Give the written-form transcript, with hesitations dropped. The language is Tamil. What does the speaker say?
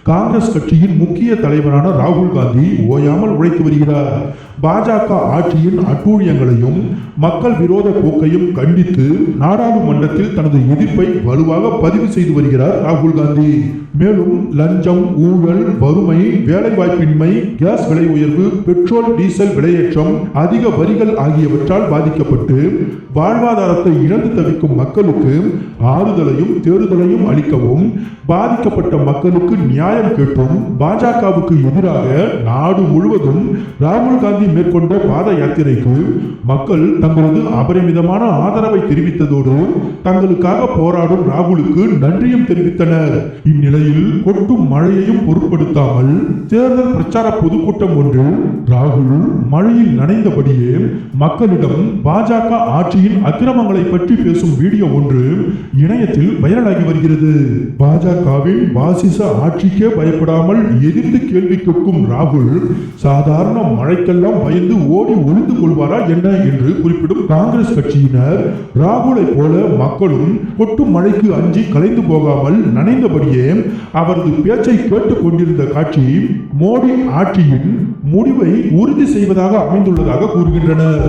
காங்கிரஸ் கட்சியின் முக்கிய தலைவரான ராகுல் காந்தி ஓயாமல் உழைத்து வருகிறார். பாஜக ஆட்சியின் அட்டூழியங்களையும் மக்கள் விரோத போக்கையும் கண்டித்து நாடாளுமன்றத்தில் தனது எதிர்ப்பை வலுவாக பதிவு செய்து வருகிறார் ராகுல் காந்தி. மேலும் லஞ்சம், ஊழல், வறுமை, வேலைவாய்ப்பின்மை, கேஸ் விலை உயர்வு, பெட்ரோல் டீசல் விலையேற்றம், அதிக வரிகள் ஆகியவற்றால் பாதிக்கப்பட்டு வாழ்வாதாரத்தை இழந்து தவிக்கும் மக்களுக்கு ஆறுதலையும் தேறுதலையும் அளிக்கவும், பாதிக்கப்பட்ட மக்களுக்கு நியாயம் கேட்டும் பாஜகவுக்கு எதிராக நாடு முழுவதும் ராகுல் காந்தி மேற்கொண்ட பாத யாத்திரைக்கு மக்கள் தங்களது அபரிமிதமான ஆதரவை தெரிவித்ததோடு தங்களுக்காக போராடும் ராகுலுக்கு நன்றியும் தெரிவித்தனர். இந்நிலையில் கொட்டும் மழையையும் பொருட்படுத்தாமல் தேர்தல் பிரச்சார பொதுக்கூட்டம் ஒன்று ராகுல் மழையில் நனைந்தபடியே மக்களிடம் பாஜக ஆட்சியின் அக்கிரமங்களை பற்றி பேசும் வீடியோ ஒன்று இணையத்தில் வைரலாகி வருகிறது. பாஜகவின் பாசிச ஆட்சிக்கே பயப்படாமல் எதிர்த்து கேள்வி கேட்கும் ராகுல் சாதாரண மழைக்கெல்லாம் பயந்து ஓடி ஒளிந்து கொள்வாரா என்ன என்று குறிப்பிடும் காங்கிரஸ் கட்சியினர், ராகுலை போல மக்களும் கொட்டும் மழைக்கு அஞ்சி கலைந்து போகாமல் நனைந்தபடியே அவரது பேச்சை கேட்டுக் கொண்டிருந்த காட்சி மோடி ஆட்சியின் முடிவை உறுதி செய்வதாக அமைந்துள்ளதாக கூறுகின்றனர்.